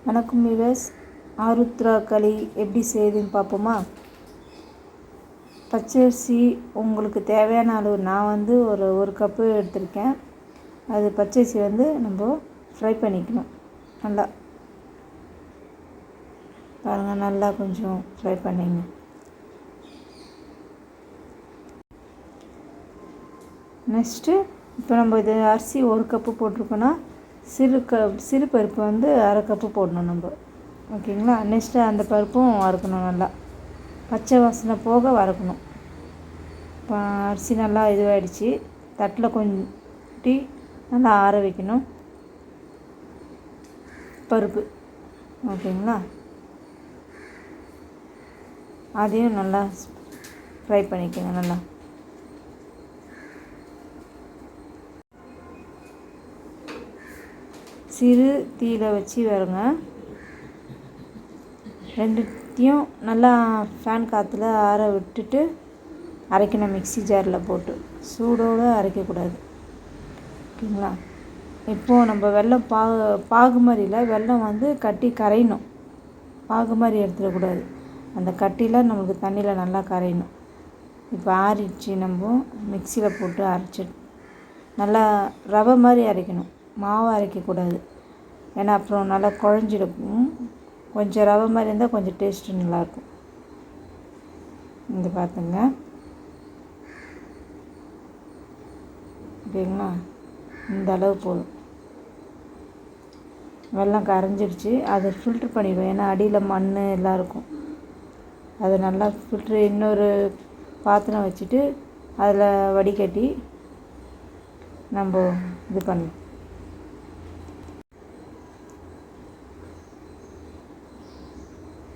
வணக்கம் வியூவர்ஸ். ஆருத்ரா களி எப்படி செய்யுதுன்னு பார்ப்போமா? பச்சரிசி உங்களுக்கு தேவையான அளவு நான் ஒரு கப்பு எடுத்திருக்கேன். அது பச்சரிசி நம்ம ஃப்ரை பண்ணிக்கணும். நல்லா பாருங்கள், நல்லா கொஞ்சம் ஃப்ரை பண்ணிங்க. நெக்ஸ்ட்டு இப்போ நம்ம இது அரிசி ஒரு கப்பு போட்டிருக்கோன்னா சிறு பருப்பு அரை கப்பு போடணும் நம்ம. ஓகேங்களா? நெக்ஸ்ட்டு அந்த பருப்பும் வறுக்கணும். நல்லா பச்சை வாசனை போக வறுக்கணும். இப்போ அரிசி நல்லா இதுவாகிடுச்சு. தட்டில் கொட்டி நல்லா ஆற வைக்கணும் பருப்பு. ஓகேங்களா? அதையும் நல்லா ஃப்ரை பண்ணிக்கோங்க. நல்லா சிறு தீயில வச்சு வருங்க. ரெண்டுத்தையும் நல்லா ஃபேன் காற்றுல ஆற விட்டுட்டு அரைக்கணும். மிக்ஸி ஜாரில் போட்டு சூடோடு அரைக்கக்கூடாது. ஓகேங்களா? இப்போது நம்ம வெல்லம் பாகு மாதிரியில் வெல்லம் கட்டி கரையணும். பாகு மாதிரி எடுத்துடக்கூடாது. அந்த கட்டியில் நம்மளுக்கு தண்ணியில் நல்லா கரையணும். இப்போ ஆறிடுச்சு. நம்ம மிக்சியில் போட்டு அரைச்சி நல்லா ரவை மாதிரி அரைக்கணும். மாவு அரைக்கக்கூடாது. ஏன்னா அப்புறம் நல்லா குழஞ்சிடும். கொஞ்சம் ரவை மாதிரி இருந்தால் கொஞ்சம் டேஸ்ட்டு நல்லாயிருக்கும். பார்த்துங்க. ஓகேங்களா? இந்த அளவு போதும். வெல்லம் கரைஞ்சிடுச்சு. அதை ஃபில்ட்ரு பண்ணிடுவோம். ஏன்னா அடியில் மண் எல்லாம் இருக்கும். அதை நல்லா ஃபில்ட்ரு இன்னொரு பாத்திரம் வச்சுட்டு அதில் வடிகட்டி நம்ம இது பண்ணணும்.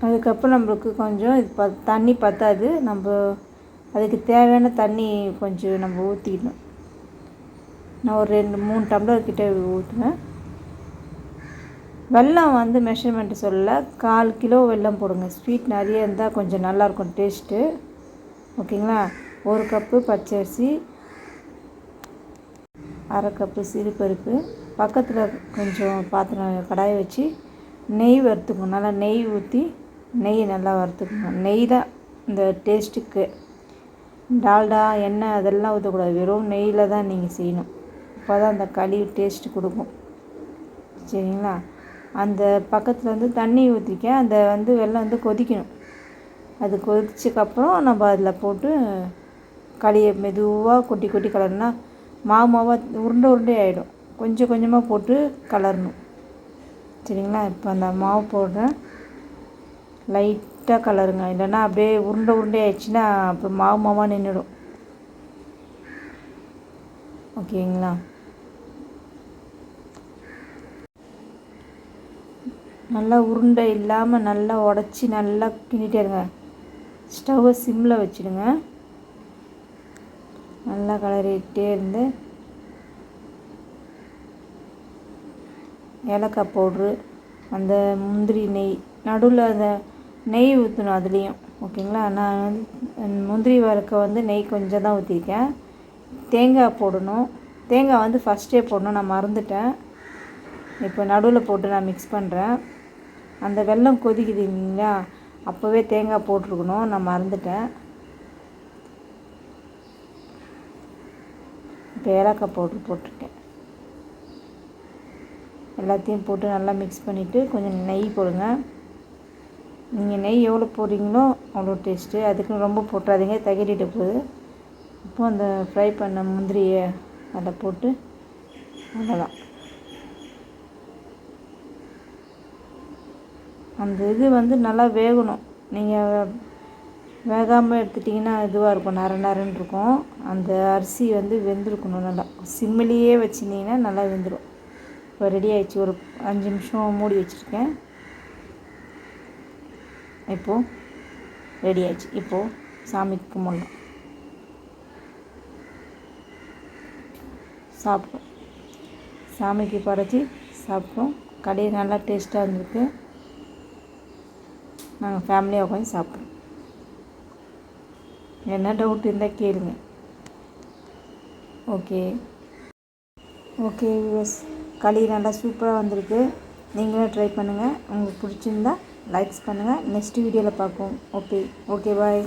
அதுக்கப்புறம் நம்மளுக்கு கொஞ்சம் இது தண்ணி பற்றாது. நம்ம அதுக்கு தேவையான தண்ணி கொஞ்சம் நம்ம ஊற்றிக்கணும். நான் ஒரு 2-3 டம்ளர் கிட்டே ஊற்றுவேன். வெல்லம் மெஷர்மெண்ட்டு சொல்லலை. 1/4 கிலோ வெல்லம் போடுங்க. ஸ்வீட் நிறைய இருந்தால் கொஞ்சம் நல்லாயிருக்கும் டேஸ்ட்டு. ஓகேங்களா? 1 கப்பு பச்சரிசி, அரை கப்பு சிறுபருப்பு. பக்கத்தில் கொஞ்சம் பாத்திரம் கடாயை வச்சு நெய் வறுத்துக்கணும். நல்லா நெய் ஊற்றி நெய் நல்லா வறுத்துக்கணும். நெய் தான் இந்த டேஸ்ட்டுக்கு. டால்டா எண்ணெய் அதெல்லாம் ஊற்றக்கூடாது. வெறும் நெய்யில் தான் நீங்கள் செய்யணும். அப்போ தான் அந்த களி டேஸ்ட்டு கொடுக்கும். சரிங்களா? அந்த பக்கத்தில் தண்ணி ஊற்றிக்க. அந்த வெல்லம் கொதிக்கணும். அது கொதிச்சக்கப்புறம் நம்ம அதில் போட்டு களியை மெதுவாக கொட்டி கொட்டி கலர்னா மாவாக உருண்டை ஆகிடும். கொஞ்சம் கொஞ்சமாக போட்டு கலரணும். சரிங்களா? இப்போ அந்த மாவு போடுறேன். லைட்டாக கலருங்க. இல்லைன்னா அப்படியே உருண்டை ஆயிடுச்சுன்னா அப்புறம் மாவாக நின்றுடும். ஓகேங்களா? நல்லா உருண்டை இல்லாமல் நல்லா உடச்சி நல்லா கிண்டிகிட்டே இருங்க. ஸ்டவ்வை சிம்மில் வச்சுடுங்க. நல்லா கலரிகிட்டே இருந்து ஏலக்காய் பவுட்ரு, அந்த முந்திரி நெய் நடுவில் அந்த நெய் ஊற்றணும் அதுலேயும். ஓகேங்களா? நான் முந்திரி வறுக்க நெய் கொஞ்சம் தான் ஊற்றிருக்கேன். தேங்காய் போடணும். தேங்காய் ஃபஸ்ட்டே போடணும். நான் மறந்துட்டேன். இப்போ நடுவில் போட்டு நான் மிக்ஸ் பண்ணுறேன். அந்த வெல்லம் கொதிக்குது இல்லைங்களா? அப்போவே தேங்காய் போட்டிருக்கணும். நான் மறந்துட்டேன். இப்போ ஏலக்காய் பவுட்ரு போட்டிருக்கேன். எல்லாத்தையும் போட்டு நல்லா மிக்ஸ் பண்ணிவிட்டு கொஞ்சம் நெய் போடுங்க. நீங்கள் நெய் எவ்வளோ போடுறீங்களோ அவ்வளோ டேஸ்ட்டு. அதுக்குன்னு ரொம்ப போட்டுறாதீங்க, தகிட்டிட்டு போகுது. இப்போது அந்த ஃப்ரை பண்ண முந்திரியை அதில் போட்டு அவ்வளோதான். அந்த இது நல்லா வேகணும். நீங்கள் வேகாமல் எடுத்துட்டிங்கன்னா இதுவாக இருக்கும், நரன்னு இருக்கும். அந்த அரிசி வெந்திருக்கணும். நல்லா சிம்மிலேயே வச்சுருந்தீங்கன்னா நல்லா வெந்துடும். இப்போ ரெடி ஆகிடுச்சு. ஒரு 5 நிமிஷம் மூடி வச்சுருக்கேன். இப்போது ரெடி ஆகிடுச்சு. இப்போது சாமிக்கு கும்பிடலாம். சாப்பிட்டோம். சாமிக்கு படைச்சி சாப்பிட்டோம். களி நல்லா டேஸ்ட்டாக இருந்திருக்கு. நாங்கள் ஃபேமிலியாக உட்காந்து சாப்பிட்டோம். என்ன டவுட் இருந்தால் கேளுங்க. ஓகே வியூவர்ஸ், களி நல்லா சூப்பராக வந்திருக்கு. நீங்களும் ட்ரை பண்ணுங்கள். உங்களுக்கு பிடிச்சிருந்தா லைக்ஸ் பண்ணுங்கள். நெக்ஸ்ட் வீடியோவில் பார்ப்போம். Okay bye.